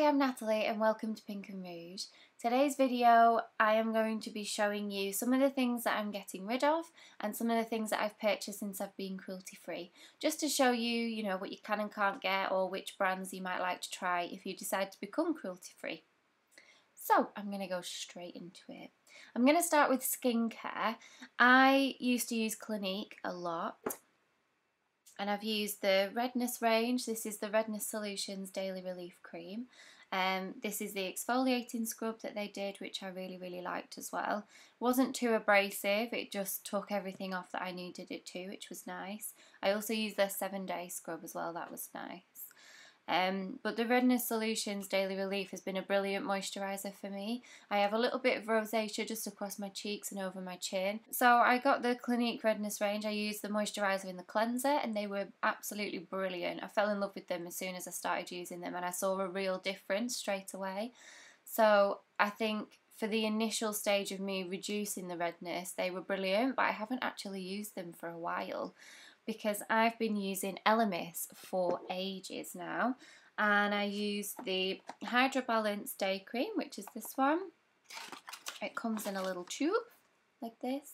I'm Natalie and welcome to Pink and Rouge. Today's video I am going to be showing you some of the things that I'm getting rid of and some of the things that I've purchased since I've been cruelty free. Just to show you, what you can and can't get or which brands you might like to try if you decide to become cruelty free. So I'm going to go straight into it. I'm going to start with skincare. I used to use Clinique a lot. And I've used the Redness range. This is the Redness Solutions Daily Relief Cream. This is the exfoliating scrub that they did, which I really liked as well. It wasn't too abrasive, it just took everything off that I needed it to, which was nice. I also used their 7-day scrub as well, that was nice. But the Redness Solutions Daily Relief has been a brilliant moisturiser for me. I have a little bit of rosacea just across my cheeks and over my chin. So I got the Clinique Redness range. I used the moisturiser and the cleanser and they were absolutely brilliant. I fell in love with them as soon as I started using them and I saw a real difference straight away. So I think for the initial stage of me reducing the redness, they were brilliant, but I haven't actually used them for a while, because I've been using Elemis for ages now, and I use the Hydra Balance Day Cream, which is this one. It comes in a little tube like this,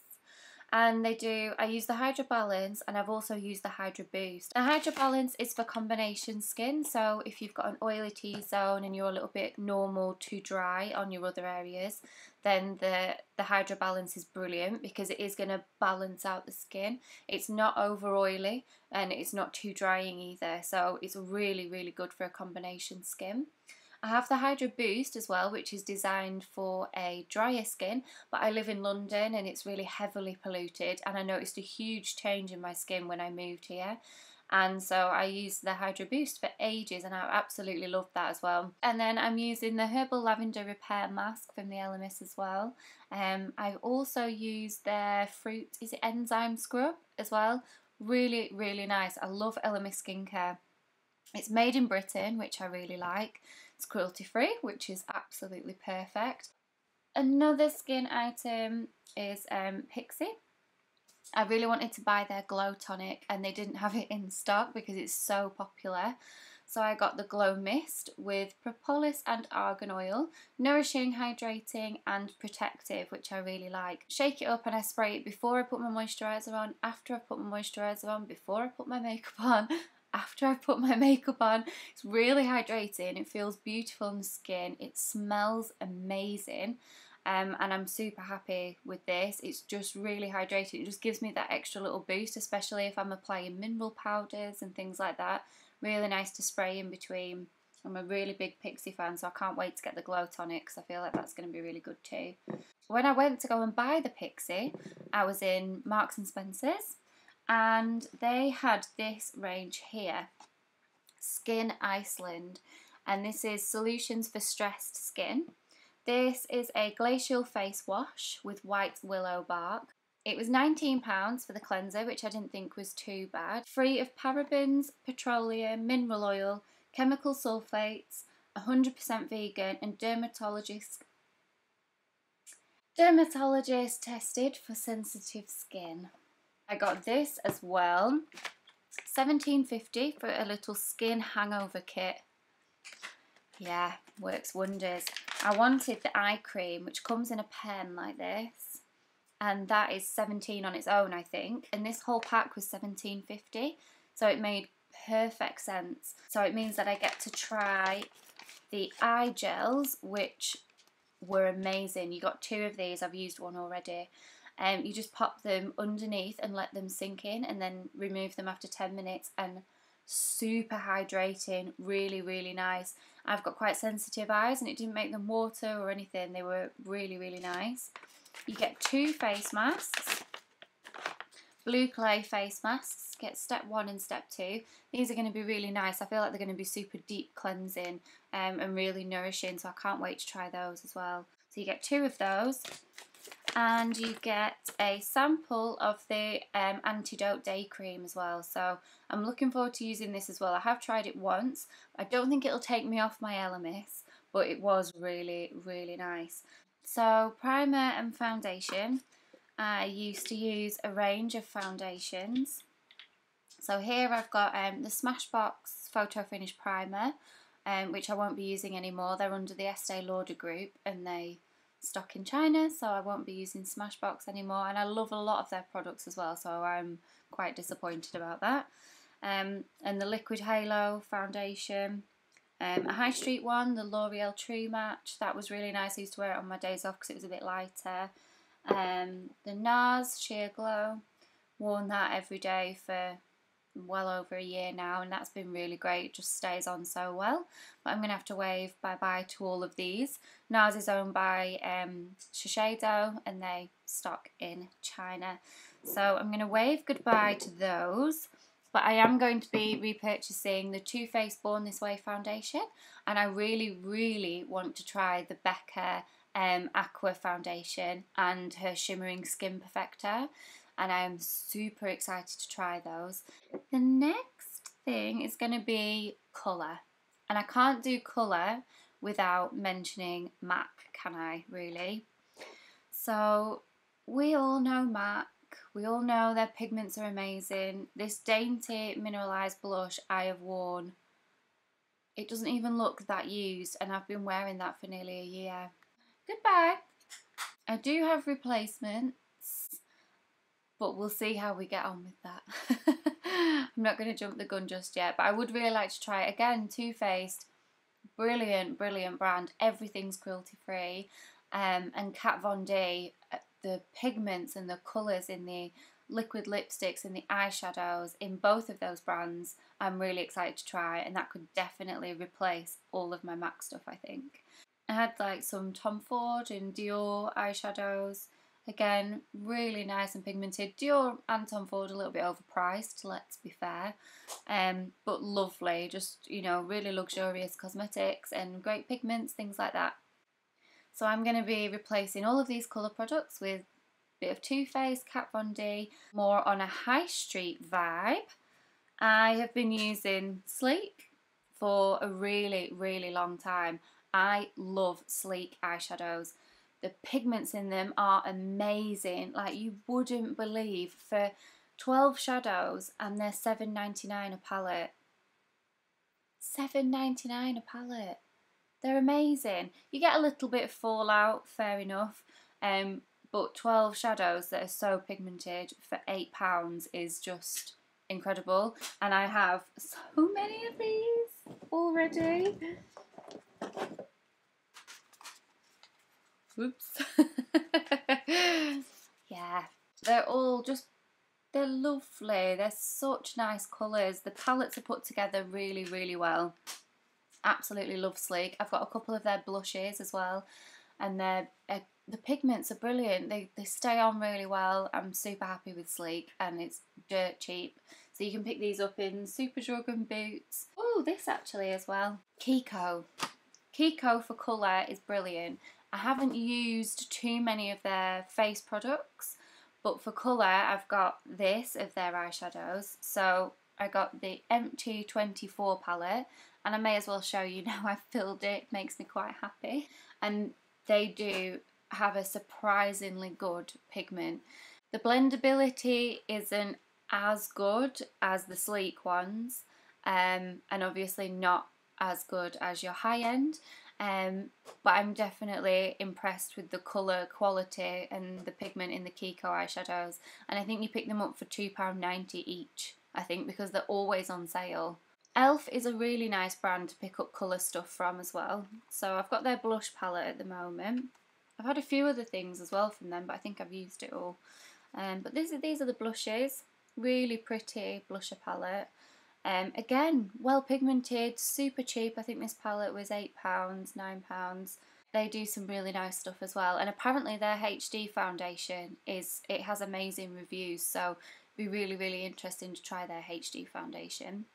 and I use the Hydra Balance, and I've also used the Hydra Boost. The Hydra Balance is for combination skin, so if you've got an oily T-zone and you're a little bit normal to dry on your other areas, then the Hydra Balance is brilliant because it is going to balance out the skin. It's not over oily and it's not too drying either, so it's really good for a combination skin. I have the Hydra Boost as well, which is designed for a drier skin, but I live in London and it's really heavily polluted, and I noticed a huge change in my skin when I moved here. And so I used the Hydra Boost for ages and I absolutely loved that as well. And then I'm using the Herbal Lavender Repair Mask from the Elemis as well. I've also used their Enzyme Scrub as well. Really nice. I love Elemis skincare. It's made in Britain, which I really like. It's cruelty free, which is absolutely perfect. Another skin item is Pixi. I really wanted to buy their Glow Tonic and they didn't have it in stock because it's so popular. So I got the Glow Mist with propolis and argan oil, nourishing, hydrating and protective, which I really like. Shake it up and I spray it before I put my moisturiser on, after I put my moisturiser on, before I put my makeup on, after I've put my makeup on. It's really hydrating, it feels beautiful on the skin, it smells amazing. And I'm super happy with this. It's just really hydrating. It just gives me that extra little boost, especially if I'm applying mineral powders and things like that. Really nice to spray in between. I'm a really big Pixi fan, so I can't wait to get the Glow Tonic because I feel like that's going to be really good too. When I went to go and buy the Pixi, I was in Marks and Spencer's and they had this range here, Skin Iceland, and this is Solutions for Stressed Skin. This is a glacial face wash with white willow bark. It was £19 for the cleanser, which I didn't think was too bad. Free of parabens, petroleum, mineral oil, chemical sulfates, 100% vegan and dermatologist tested for sensitive skin. I got this as well, £17.50 for a little skin hangover kit. Yeah, works wonders. I wanted the eye cream, which comes in a pen like this, and that is £17 on its own, I think. And this whole pack was £17.50, so it made perfect sense. So it means that I get to try the eye gels, which were amazing. You got 2 of these. I've used one already. You just pop them underneath and let them sink in, and then remove them after 10 minutes, and super hydrating, really nice. I've got quite sensitive eyes and it didn't make them water or anything. They were really nice. You get 2 face masks, blue clay face masks. Get step 1 and step 2. These are going to be really nice. I feel like they're going to be super deep cleansing and really nourishing, so I can't wait to try those as well. So you get 2 of those. And you get a sample of the Antidote Day Cream as well. So I'm looking forward to using this as well. I have tried it once. I don't think it'll take me off my Elemis, but it was really nice. So primer and foundation. I used to use a range of foundations. So here I've got the Smashbox Photo Finish Primer. which I won't be using anymore. They're under the Estee Lauder group and they stock in China, so I won't be using Smashbox anymore, and I love a lot of their products as well, so I'm quite disappointed about that. And the Liquid Halo foundation, a high street one, the L'Oreal True Match, that was really nice. I used to wear it on my days off because it was a bit lighter. The NARS Sheer Glow, worn that every day for well over a year now, and that's been really great. It just stays on so well. But I'm going to have to wave bye-bye to all of these. NARS is owned by Shiseido and they stock in China. So I'm going to wave goodbye to those. But I am going to be repurchasing the Too Faced Born This Way foundation, and I really, really want to try the Becca Aqua foundation and her Shimmering Skin Perfector, and I am super excited to try those. The next thing is going to be colour, and I can't do colour without mentioning MAC, can I, really? So we all know MAC. We all know their pigments are amazing. This dainty mineralised blush I have worn, it doesn't even look that used, and I've been wearing that for nearly a year. Goodbye. I do have replacements, but we'll see how we get on with that. I'm not going to jump the gun just yet, but I would really like to try it again. Too Faced, brilliant, brilliant brand. Everything's cruelty free. And Kat Von D, the pigments and the colours in the liquid lipsticks and the eyeshadows in both of those brands, I'm really excited to try, and that could definitely replace all of my MAC stuff, I think. I had like some Tom Ford and Dior eyeshadows. Again, really nice and pigmented. Dior and Tom Ford a little bit overpriced, let's be fair. But lovely, just, you know, really luxurious cosmetics and great pigments, things like that. So I'm going to be replacing all of these colour products with a bit of Too Faced, Kat Von D, more on a high street vibe. I have been using Sleek for a really, really long time. I love Sleek eyeshadows. The pigments in them are amazing, like you wouldn't believe. For 12 shadows and they're $7.99 a palette. $7.99 a palette. They're amazing. You get a little bit of fallout, fair enough, but 12 shadows that are so pigmented for £8 is just incredible. And I have so many of these already. Oops. Yeah, they're all just, they're lovely. They're such nice colours. The palettes are put together really, really well. Absolutely love Sleek. I've got a couple of their blushes as well, and the pigments are brilliant. They stay on really well. I'm super happy with Sleek, and it's dirt cheap. So you can pick these up in Superdrug and Boots. Oh, this actually as well. Kiko. Kiko for colour is brilliant. I haven't used too many of their face products, but for colour I've got this of their eyeshadows. So I got the Empty 24 palette, and I may as well show you now I've filled it. Makes me quite happy. And they do have a surprisingly good pigment. The blendability isn't as good as the Sleek ones, and obviously not as good as your high end, but I'm definitely impressed with the colour quality and the pigment in the Kiko eyeshadows, and I think you pick them up for £2.90 each, I think, because they're always on sale. Elf is a really nice brand to pick up colour stuff from as well. So I've got their blush palette at the moment. I've had a few other things as well from them, but I think I've used it all. But these are the blushes. Really pretty blusher palette. Again, well pigmented, super cheap. I think this palette was £8, £9. They do some really nice stuff as well. And apparently their HD foundation it has amazing reviews. So it'd be really, really interesting to try their HD foundation.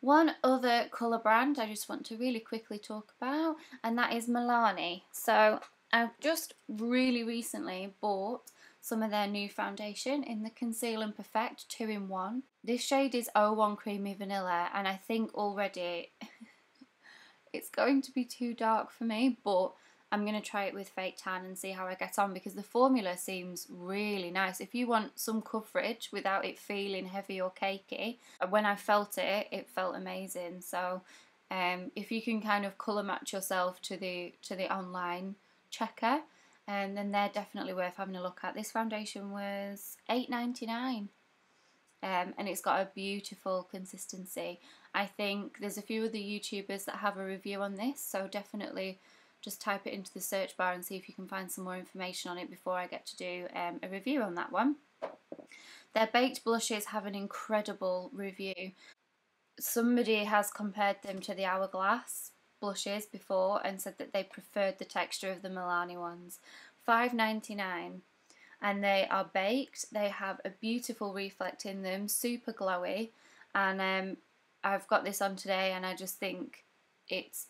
One other colour brand I just want to really quickly talk about, and that is Milani. So I've just really recently bought some of their new foundation in the Conceal and Perfect 2-in-1. This shade is 01 Creamy Vanilla, and I think already it's going to be too dark for me, but I'm going to try it with Fake Tan and see how I get on, because the formula seems really nice. If you want some coverage without it feeling heavy or cakey, when I felt it, it felt amazing. So If you can kind of colour match yourself to the online checker, and then they're definitely worth having a look at. This foundation was £8.99. And it's got a beautiful consistency. I think there's a few other YouTubers that have a review on this, so definitely just type it into the search bar and see if you can find some more information on it before I get to do a review on that one. Their baked blushes have an incredible review. Somebody has compared them to the Hourglass blushes before and said that they preferred the texture of the Milani ones. £5.99. And they are baked. They have a beautiful reflect in them, super glowy, and I've got this on today and I just think it's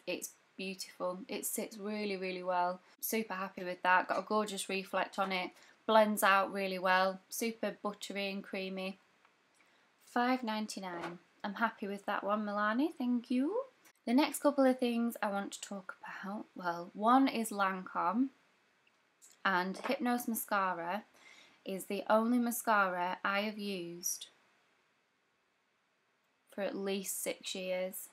beautiful. It sits really, really well. Super happy with that. Got a gorgeous reflect on it, blends out really well, super buttery and creamy. £5.99. I'm happy with that one, Milani, thank you. The next couple of things I want to talk about, well, one is Lancome. And Hypnose Mascara is the only mascara I have used for at least 6 years.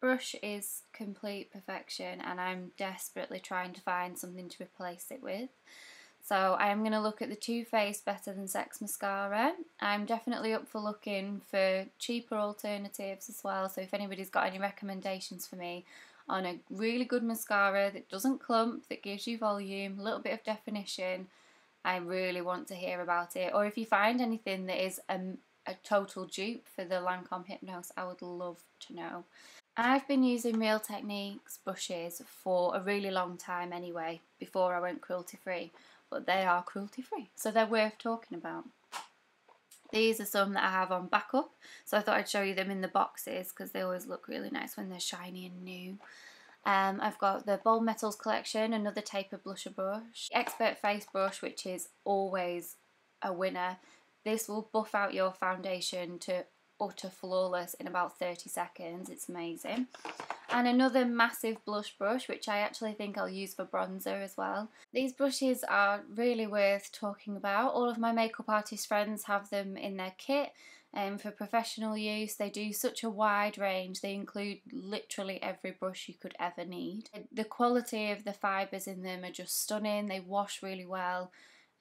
Brush is complete perfection and I'm desperately trying to find something to replace it with. So I am going to look at the Too Faced Better Than Sex mascara. I'm definitely up for looking for cheaper alternatives as well, so if anybody's got any recommendations for me on a really good mascara that doesn't clump, that gives you volume, a little bit of definition, I really want to hear about it. Or if you find anything that is a total dupe for the Lancome Hypnose, I would love to know. I've been using Real Techniques brushes for a really long time anyway, before I went cruelty free, but they are cruelty free, so they're worth talking about. These are some that I have on backup, so I thought I'd show you them in the boxes because they always look really nice when they're shiny and new. I've got the Bold Metals collection, another taper blusher brush, Expert Face brush, which is always a winner. This will buff out your foundation to utter flawless in about 30 seconds. It's amazing. And another massive blush brush, which I actually think I'll use for bronzer as well. These brushes are really worth talking about. All of my makeup artist friends have them in their kit. For professional use, they do such a wide range. They include literally every brush you could ever need. The quality of the fibres in them are just stunning. They wash really well.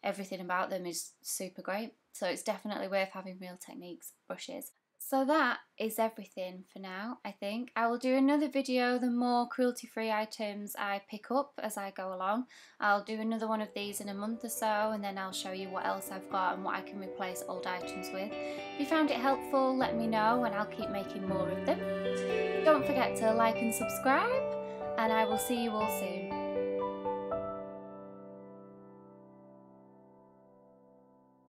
Everything about them is super great. So it's definitely worth having Real Techniques brushes. So that is everything for now, I think. I will do another video the more cruelty-free items I pick up as I go along. I'll do another one of these in a month or so, and then I'll show you what else I've got and what I can replace old items with. If you found it helpful, let me know and I'll keep making more of them. Don't forget to like and subscribe, and I will see you all soon.